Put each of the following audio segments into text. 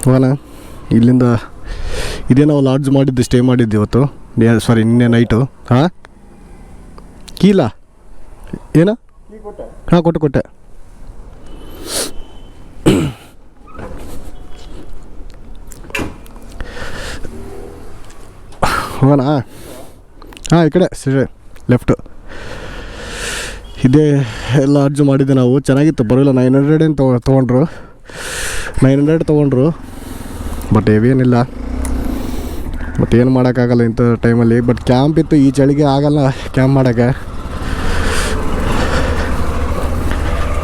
ಹೋಗೋಣ. ಇಲ್ಲಿಂದ ಇದೇ ನಾವು ಲಾಡ್ಜ್ ಮಾಡಿದ್ದು, ಸ್ಟೇ ಮಾಡಿದ್ದು ಇವತ್ತು, ಸಾರಿ ನಿನ್ನೆ ನೈಟು. ಹಾಂ ಕೀಲ ಏನ? ಹಾಂ ಕೊಟ್ಟೆ. ಹೋಗೋಣ. ಹಾಂ ಈ ಕಡೆ ಸರಿ ಲೆಫ್ಟು. ಇದೇ ಲಾಡ್ಜ್ ಮಾಡಿದ್ದೆ ನಾವು. ಚೆನ್ನಾಗಿತ್ತು, ಬರೋಲ್ಲ. 900 ಏನು ತೊಗೊಂಡ್ರು, 900 ತೊಗೊಂಡ್ರು. ಬಟ್ ಏನಿಲ್ಲ, ಬಟ್ ಏನು ಮಾಡೋಕ್ಕಾಗಲ್ಲ ಇಂಥ ಟೈಮಲ್ಲಿ. ಬಟ್ ಕ್ಯಾಂಪ್ ಇತ್ತು, ಈ ಚಳಿಗೆ ಆಗಲ್ಲ ಕ್ಯಾಂಪ್ ಮಾಡೋಕ್ಕೆ.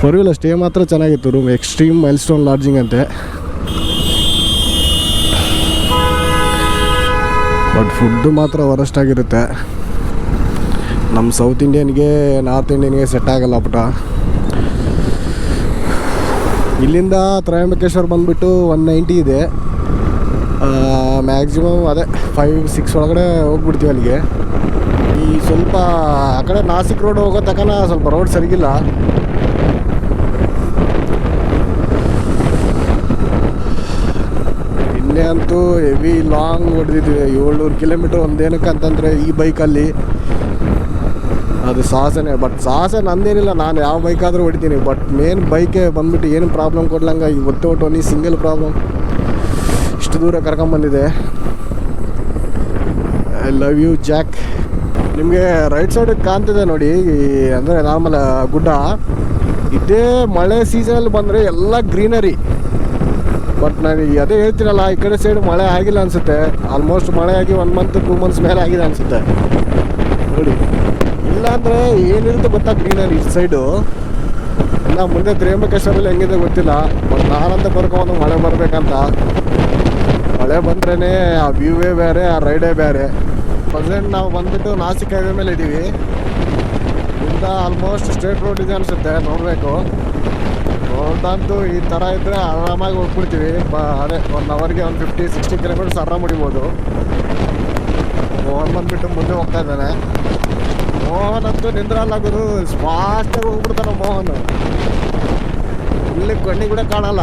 ಬರೋಲ್ಲ. ಸ್ಟೇ ಮಾತ್ರ ಚೆನ್ನಾಗಿತ್ತು. ರೂಮ್ ಎಕ್ಸ್ಟ್ರೀಮ್ ಮೈಲ್ಸ್ಟೋನ್ ಲಾಡ್ಜಿಂಗ್ ಅಂತೆ. ಬಟ್ ಫುಡ್ಡು ಮಾತ್ರ ವರಸ್ಟ್ ಆಗಿರುತ್ತೆ. ನಮ್ಮ ಸೌತ್ ಇಂಡಿಯನ್ಗೆ ನಾರ್ತ್ ಇಂಡಿಯನ್ಗೆ ಸೆಟ್ ಆಗಲ್ಲ ಪುಟ. ಇಲ್ಲಿಂದ ತ್ರಯಂಬಕೇಶ್ವರ ಬಂದುಬಿಟ್ಟು 190 ಇದೆ. ಮ್ಯಾಕ್ಸಿಮಮ್ ಅದೇ 5-6 ಒಳಗಡೆ ಹೋಗ್ಬಿಡ್ತೀವಿ ಅಲ್ಲಿಗೆ. ಈ ಸ್ವಲ್ಪ ಆ ಕಡೆ ನಾಸಿಕ್ ರೋಡ್ ಹೋಗೋ ತನಕ ಸ್ವಲ್ಪ ರೋಡ್ ಸರಿಗಿಲ್ಲ. ಇಲ್ಲೇ ಅಂತೂ ಹೆವಿ ಲಾಂಗ್ ಹೊಡೆದಿದ್ವಿ, 700 ಕಿಲೋಮೀಟ್ರ್ ಒಂದೇನಕ್ಕೆ ಅಂತಂದರೆ ಈ ಬೈಕಲ್ಲಿ. ಅದು ಸಾಹಸನೇ. ಬಟ್ ಸಾಹಸ ನಂದೇನಿಲ್ಲ, ನಾನು ಯಾವ ಬೈಕಾದರೂ ಹೊಡಿತೀನಿ. ಬಟ್ ಮೇನ್ ಬೈಕೆ ಬಂದುಬಿಟ್ಟು ಏನು ಪ್ರಾಬ್ಲಮ್ ಕೊಡ್ಲಂಗೆ ಈ ಒತ್ತು ನೀ ಸಿಂಗಲ್ ಪ್ರಾಬ್ಲಮ್ ಇಷ್ಟು ದೂರ ಕರ್ಕೊಂಬಂದಿದೆ. I love you Jack. ನಿಮಗೆ ರೈಟ್ ಸೈಡಿಗೆ ಕಾಣ್ತಿದೆ ನೋಡಿ, ಅಂದರೆ ನಾರ್ಮಲ್ ಗುಡ್ಡ. ಇದೇ ಮಳೆ ಸೀಸನಲ್ಲಿ ಬಂದರೆ ಎಲ್ಲ ಗ್ರೀನರಿ. ಬಟ್ ನಾನು ಅದೇ ಹೇಳ್ತೀನಲ್ಲ, ಈ ಕಡೆ ಸೈಡ್ ಮಳೆ ಆಗಿಲ್ಲ ಅನಿಸುತ್ತೆ. ಆಲ್ಮೋಸ್ಟ್ ಮಳೆ ಆಗಿ 1 ಮಂತ್ 2 ಮಂತ್ಸ್ ಮೇಲೆ ಆಗಿದೆ ಅನಿಸುತ್ತೆ ನೋಡಿ. ಇಲ್ಲಾಂದರೆ ಏನಿರುತ್ತೆ ಗೊತ್ತಾ ಗ್ರೀನರಿ ಈ ಸೈಡು. ಇನ್ನು ಮುಂದೆ ತ್ರಯಂಬಕೇಶ್ವರಲ್ಲಿ ಹೆಂಗಿದೆ ಗೊತ್ತಿಲ್ಲ. ಬಟ್ ನಾನಂತ ಬರ್ಕೊಂಡು ಮಳೆ ಬರಬೇಕಂತ. ಮಳೆ ಬಂದ್ರೇ ಆ ವ್ಯೂವೇ ಬೇರೆ, ಆ ರೈಡೇ ಬೇರೆ. ಪ್ರೆಸೆಂಟ್ ನಾವು ಬಂದುಬಿಟ್ಟು ನಾಸಿಕ್ ಹೈವೇ ಮೇಲೆ ಇದ್ದೀವಿ. ಇಂದ ಆಲ್ಮೋಸ್ಟ್ ಸ್ಟ್ರೇಟ್ ರೋಡ್ ಇದೆ ಅನಿಸುತ್ತೆ, ನೋಡಬೇಕು. ರೋಡಂತೂ ಈ ಥರ ಇದ್ದರೆ ಆರಾಮಾಗಿ ಹೋಗ್ಬಿಡ್ತೀವಿ. ಅದೇ 1 ಅವರ್ಗೆ 50-60 ಕಿಲೋಮೀಟರ್ಸ್ ಆರಾಮ ಹೊಡಿಬೋದು. ಮೋಹನ್ ಬಂದುಬಿಟ್ಟು ಮುಂದೆ ಹೋಗ್ತಾ ಇದ್ದಾನೆ. ಮೋಹನ್ ಅಂತೂ ನಿಂದ್ರಲ್ಲ ಗುರು, ಫಾಸ್ಟಾಗಿ ಹೋಗ್ಬಿಡ್ತಾನೆ ಮೋಹನ್. ಇಲ್ಲಿ ಕಣ್ಣಿಗೆ ಕೂಡ ಕಾಣಲ್ಲ.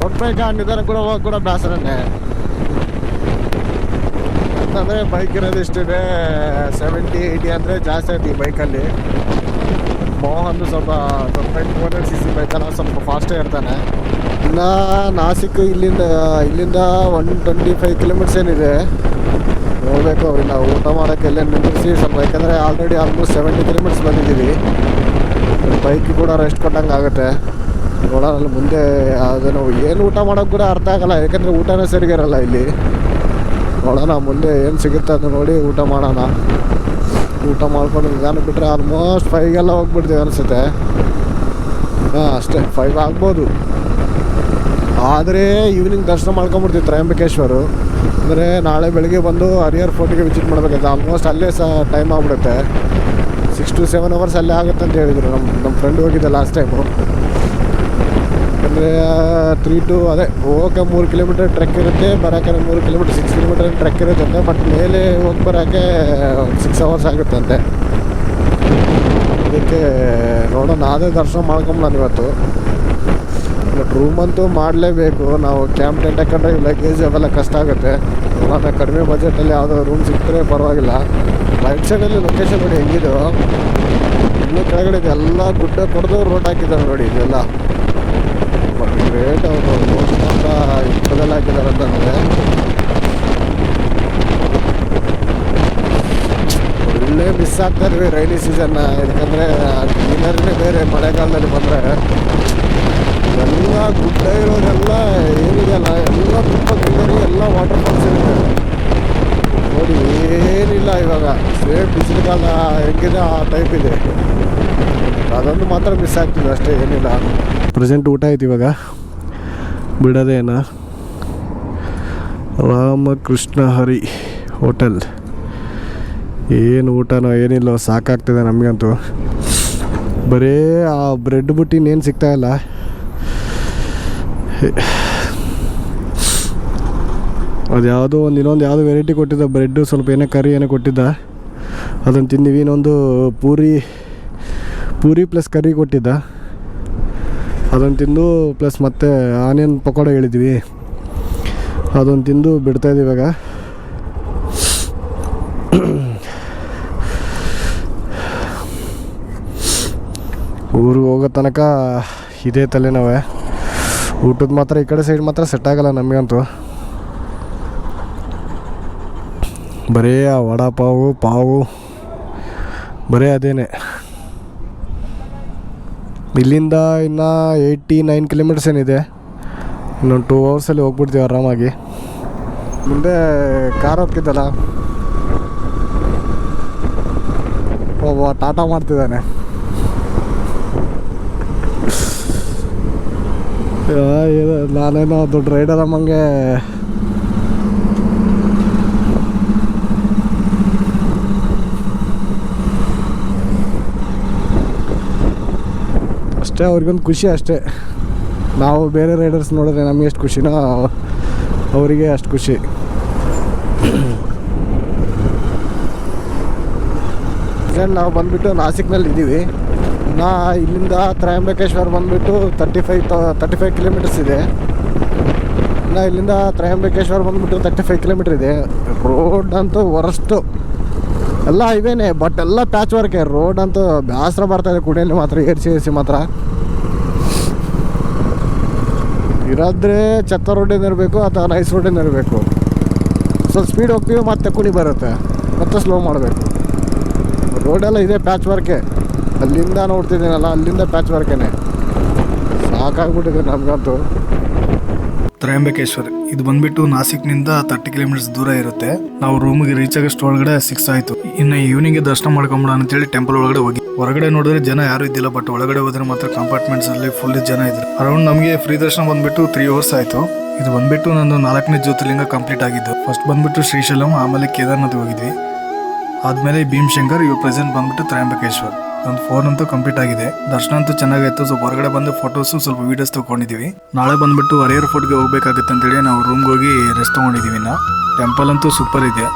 ಹೋಗ್ಬೇಕಾ ನಿಧಾನ ಕೂಡ ಹೋಗಿ ಕೂಡ ಬೇಸರನ್ನೇ. ಅಂತಂದರೆ ಬೈಕ್ ಇರೋದು ಇಷ್ಟಿದೆ, 70-80 ಅಂದರೆ ಜಾಸ್ತಿ ಆಯ್ತು ಈ ಬೈಕಲ್ಲಿ. ಮೋಹನ್ ಸ್ವಲ್ಪ 400cc ಬೈಕಲ್ಲ, ಸ್ವಲ್ಪ ಫಾಸ್ಟೇ ಇರ್ತಾನೆ. ಇನ್ನು ನಾಸಿಕ್ ಇಲ್ಲಿಂದ 125 ಕಿಲೋಮೀಟರ್ಸ್ ಏನಿದೆ, ನೋಡಬೇಕು. ಇಲ್ಲ ಊಟ ಮಾಡೋಕ್ಕೆ ಎಲ್ಲೇ ನಿಂದಿರಿಸಿ ಸ್ವಲ್ಪ, ಯಾಕಂದರೆ ಆಲ್ರೆಡಿ ಆಲ್ಮೋಸ್ಟ್ 70 ಕಿಲೋಮೀಟರ್ಸ್ ಬಂದಿದ್ದೀವಿ. ಬೈಕ್ ಕೂಡ ರೆಸ್ಟ್ ಕೊಟ್ಟಂಗೆ ಆಗುತ್ತೆ. ನೋಡೋಣ ಮುಂದೆ. ಅದನ್ನು ಏನು ಊಟ ಮಾಡೋಕ್ಕೆ ಕೂಡ ಅರ್ಥ ಆಗಲ್ಲ, ಯಾಕಂದರೆ ಊಟನೇ ಸರಿಗಿರಲ್ಲ ಇಲ್ಲಿ. ನೋಡೋಣ ಮುಂದೆ ಏನು ಸಿಗುತ್ತೆ ಅಂತ ನೋಡಿ ಊಟ ಮಾಡೋಣ. ಊಟ ಮಾಡ್ಕೊಂಡು ನಿಧಾನ ಬಿಟ್ಟರೆ ಆಲ್ಮೋಸ್ಟ್ 5 ಹೋಗ್ಬಿಡ್ತೀವಿ ಅನಿಸುತ್ತೆ. ಹಾಂ ಅಷ್ಟೇ, 5 ಆಗ್ಬೋದು. ಆದರೆ ಈವ್ನಿಂಗ್ ದರ್ಶನ ಮಾಡ್ಕೊಂಬಿಡ್ತೀವಿ ತ್ರಯಂಬಕೇಶ್ವರ. ಅಂದರೆ ನಾಳೆ ಬೆಳಗ್ಗೆ ಬಂದು ಹರಿಹರ್ ಫೋರ್ಟಿಗೆ ವಿಸಿಟ್ ಮಾಡಬೇಕಂತ. ಆಲ್ಮೋಸ್ಟ್ ಅಲ್ಲೇ ಟೈಮ್ ಆಗಿಬಿಡುತ್ತೆ. 6-7 ಅವರ್ಸ್ ಅಲ್ಲೇ ಆಗುತ್ತೆ ಅಂತ ಹೇಳಿದರು. ನಮ್ಮ ಫ್ರೆಂಡ್ ಹೋಗಿದ್ದೆ ಲಾಸ್ಟ್ ಟೈಮು. ಯಾಕಂದರೆ 3 ಅದೇ ಹೋಗೋಕೆ 3 ಕಿಲೋಮೀಟರ್ ಟ್ರೆಕ್ ಇರುತ್ತೆ, ಬರೋಕೆ 3 ಕಿಲೋಮೀಟರ್ 6 ಕಿಲೋಮೀಟರ್ ಟ್ರೆಕ್ ಇರುತ್ತಂತೆ. ಬಟ್ ಮೇಲೆ ಹೋಗಿ ಬರೋಕ್ಕೆ 6 ಅವರ್ಸ್ ಆಗುತ್ತಂತೆ. ಅದಕ್ಕೆ ನೋಡೋಣ, ಅದೇ ದರ್ಶನ ಮಾಡ್ಕೊಂಬಿಡೋಣ ಇವತ್ತು. ಬಟ್ ರೂಮ್ ಅಂತೂ ಮಾಡಲೇಬೇಕು. ನಾವು ಕ್ಯಾಂಪ್ ಟೆಂಟ್ ಹಾಕೊಂಡ್ರೆ ಲಗೇಜ್ ಅವೆಲ್ಲ ಕಷ್ಟ ಆಗುತ್ತೆ. ನೋಡೋಣ ಕಡಿಮೆ ಬಜೆಟಲ್ಲಿ ಯಾವುದೋ ರೂಮ್ ಸಿಕ್ಕಿದ್ರೆ ಪರವಾಗಿಲ್ಲ. ರೈಟ್ ಸೈಡಲ್ಲಿ ಲೊಕೇಶನ್ ನೋಡಿ ಹೆಂಗಿದು. ಇನ್ನೂ ಕೆಳಗಡೆ ಎಲ್ಲ ಗುಡ್ಡ ಕೊಡ್ದು ರೋಡ್ ಹಾಕಿದ್ದಾರೆ ನೋಡಿ. ಇದೆಲ್ಲ ಬಟ್ ರೇಟ್ ಅವರು ಅಂತ ಇಪ್ಪದೆಲ್ಲ ಹಾಕಿದ್ದಾರೆ ಅಂತಂದರೆ ಒಳ್ಳೆ ಮಿಸ್ ಆಗ್ತಾ ಇದ್ವಿ ರೈನಿ ಸೀಸನ್ನ. ಯಾಕಂದರೆ ಗ್ರೀನರಿನೇ ಬೇರೆ. ಮಳೆಗಾಲದಲ್ಲಿ ಬಂದರೆ ಎಲ್ಲ ಗುಡ್ಡ ಇರೋದೆಲ್ಲ ಏನಿದೆಯಲ್ಲ, ಎಲ್ಲ ತುಂಬ ಗ್ರೀನರಿ, ಎಲ್ಲ ವಾಟರ್ ಫಾಲ್ಸ್ ಇರುತ್ತೆ ನೋಡಿ. ಏನಿಲ್ಲ ಇವಾಗ ಸೇಮ್ ಬಿಸಿಲುಗಾಲ ಹೆಂಗಿದೆ ಆ ಟೈಪ್ ಇದೆ. ಅದೊಂದು ಮಾತ್ರ ಮಿಸ್ ಆಗ್ತಿದೆ ಅಷ್ಟೇ, ಏನಿಲ್ಲ. ಪ್ರೆಸೆಂಟ್ ಊಟ ಆಯ್ತು ಇವಾಗ, ಬಿಡೋದೇನ. ರಾಮಕೃಷ್ಣ ಹರಿ ಹೋಟೆಲ್. ಏನು ಊಟನೋ ಏನಿಲ್ಲ, ಸಾಕಾಗ್ತಿದೆ ನಮಗಂತೂ. ಬರೀ ಆ ಬ್ರೆಡ್ ಬಿಟ್ಟು ಇನ್ನೇನು ಸಿಗ್ತಾಯಿಲ್ಲ. ಅದು ಯಾವುದೋ ಇನ್ನೊಂದು ಯಾವುದೋ ವೆರೈಟಿ ಕೊಟ್ಟಿದ್ದ ಬ್ರೆಡ್ಡು, ಸ್ವಲ್ಪ ಏನೋ ಕರಿ ಏನೋ ಕೊಟ್ಟಿದ್ದ, ಅದನ್ನು ತಿಂದೀವಿ. ಇನ್ನೊಂದು ಪೂರಿ ಪ್ಲಸ್ ಕರಿ ಕೊಟ್ಟಿದ್ದ, ಅದನ್ನು ತಿಂದು ಪ್ಲಸ್ ಮತ್ತೆ ಆನಿಯನ್ ಪಕೋಡ ಹೇಳಿದ್ವಿ. ಅದೊಂದು ತಿಂದು ಬಿಡ್ತಾಯಿದ್ದೀವಿ ಇವಾಗ. ಊರಿಗೆ ಹೋಗೋ ತನಕ ಇದೇ ತಲೆನೋವೆ. ಊಟದ ಮಾತ್ರ ಈ ಕಡೆ ಸೈಡ್ ಮಾತ್ರ ಸೆಟ್ ಆಗಲ್ಲ ನಮಗಂತೂ. ಬರೀ ಆ ವಡಾ ಪಾವು ಬರೀ ಅದೇನೆ. ಇಲ್ಲಿಂದ ಇನ್ನು 89 ಕಿಲೋಮೀಟರ್ಸ್ ಏನಿದೆ. ಇನ್ನೊಂದು 2 ಅವರ್ಸಲ್ಲಿ ಹೋಗ್ಬಿಡ್ತೀವಿ ಆರಾಮಾಗಿ. ಮುಂದೆ ಕಾರ್ ಹೋಗ್ತಿದ್ದಲ್ಲ, ಒಬ್ಬ ಟಾಟಾ ಮಾಡ್ತಿದ್ದಾನೆ. ನಾನೇನೋ ದೊಡ್ಡ ರೈಡರ್ ಅಮ್ಮಂಗೆ ಅಷ್ಟೇ. ಅವ್ರಿಗೊಂದು ಖುಷಿ ಅಷ್ಟೇ. ನಾವು ಬೇರೆ ರೈಡರ್ಸ್ ನೋಡಿದ್ರೆ ನಮಗೆ ಎಷ್ಟು ಖುಷಿನೋ ಅವರಿಗೆ ಅಷ್ಟು ಖುಷಿ. ನಾವು ಬಂದುಬಿಟ್ಟು ನಾಸಿಕ್ನಲ್ಲಿ ಇದ್ದೀವಿ. ಇಲ್ಲಿಂದ ತ್ರಯಂಬಕೇಶ್ವರ ಬಂದುಬಿಟ್ಟು 35 ಕಿಲೋಮೀಟರ್ಸ್ ಇದೆ. ಇಲ್ಲಿಂದ ತ್ರಯಂಬಕೇಶ್ವರ ಬಂದುಬಿಟ್ಟು 35 ಕಿಲೋಮೀಟರ್ ಇದೆ. ರೋಡ್ ಅಂತೂ ವರಷ್ಟು ಎಲ್ಲ ಹೈವೇನೆ, ಬಟ್ ಎಲ್ಲ ಪ್ಯಾಚ್ ವರ್ಕೆ. ರೋಡ್ ಅಂತೂ ಬೇಸರ ಬರ್ತಾಯಿದೆ ಕುಡಿಯಲ್ಲಿ ಮಾತ್ರ. ಏರ್ಸಿ ಮಾತ್ರ ಇರಾದ್ರೆ ಛತ್ತ ರೋಡಿಂದ ಇರಬೇಕು ಅಥವಾ ನೈಸ್ ರೋಡಿಂದ ಇರಬೇಕು. ಸ್ವಲ್ಪ ಸ್ಪೀಡ್ ಹೋಗ್ತೀವಿ ಮತ್ತೆ ಕುಣಿ ಬರುತ್ತೆ, ಮತ್ತೆ ಸ್ಲೋ ಮಾಡಬೇಕು. ರೋಡೆಲ್ಲ ಇದೆ ಪ್ಯಾಚ್ ವರ್ಕೆ. ಅಲ್ಲಿಂದ ನೋಡ್ತಿದ್ದೀನಲ್ಲ, ಅಲ್ಲಿಂದ ಪ್ಯಾಚ್ ವರ್ಕೇನೆ. ಸಾಕಾಗ್ಬಿಟ್ಟಿದೆ ನಮಗಂತೂ. ತ್ರಯಂಬಕೇಶ್ವರ್ ಇದು ಬಂದ್ಬಿಟ್ಟು ನಾಸಿಕ್ನಿಂದ 30 ಕಿಲೋಮೀಟರ್ಸ್ ದೂರ ಇರುತ್ತೆ. ನಾವು ರೂಮಿಗೆ ರೀಚ್ ಆಗಷ್ಟು ಒಳಗಡೆ 6 ಆಯ್ತು. ಇನ್ನು ಈವ್ನಿಂಗ್ ದರ್ಶನ ಮಾಡ್ಕೊಂಬಿಡ ಅಂತೇಳಿ ಟೆಂಪಲ್ ಒಳಗಡೆ ಹೋಗಿ. ಹೊರಗಡೆ ನೋಡಿದ್ರೆ ಜನ ಯಾರು ಇದ್ದಿಲ್ಲ, ಬಟ್ ಒಳಗಡೆ ಹೋದ್ರೆ ಮಾತ್ರ ಕಂಪಾರ್ಟ್ಮೆಂಟ್ಸ್ ಅಲ್ಲಿ ಫುಲ್ ಜನ ಇದ್ರು. ಅರೌಂಡ್ ನಮಗೆ ಫ್ರೀ ದರ್ಶನ ಬಂದ್ಬಿಟ್ಟು 3 ಅವರ್ಸ್ ಆಯ್ತು. ಇದು ಬಂದ್ಬಿಟ್ಟು ನಂದು 4ನೇ ಜ್ಯೋತಿರ್ಲಿಂಗ ಕಂಪ್ಲೀಟ್ ಆಗಿದ್ದು. ಫಸ್ಟ್ ಬಂದ್ಬಿಟ್ಟು ಶ್ರೀಶೈಲಂ, ಆಮೇಲೆ ಕೇದಾರ್ನಾಥ್ ಹೋಗಿದ್ವಿ. ಆದ್ಮೇಲೆ ಭೀಮಶಂಕರ್, ಇವಾಗ ಪ್ರೆಸೆಂಟ್ ಬಂದ್ಬಿಟ್ಟು ತ್ರಯಂಬಕೇಶ್ವರ್. ಒಂದು 4 ಅಂತೂ ಕಂಪ್ಲೀಟ್ ಆಗಿದೆ. ದರ್ಶನ ಅಂತೂ ಚೆನ್ನಾಗಾಯ್ತು. ಸ್ವಲ್ಪ ಹೊರಗಡೆ ಬಂದು ಫೋಟೋಸ್ ಸ್ವಲ್ಪ ವಿಡಿಯೋಸ್ ತಗೊಂಡಿದ್ದೀವಿ. ನಾಳೆ ಬಂದ್ಬಿಟ್ಟು ಹರಿಹರ ಫೋರ್ಟ್ಗೆ ಹೋಗ್ಬೇಕಾಗುತ್ತೆ ಅಂತೇಳಿ ನಾವು ರೂಮ್ಗೆ ಹೋಗಿ ರೆಸ್ಟ್ ತಗೊಂಡಿದ್ದೀವಿ. ಟೆಂಪಲ್ ಅಂತೂ ಸೂಪರ್ ಇದೆ.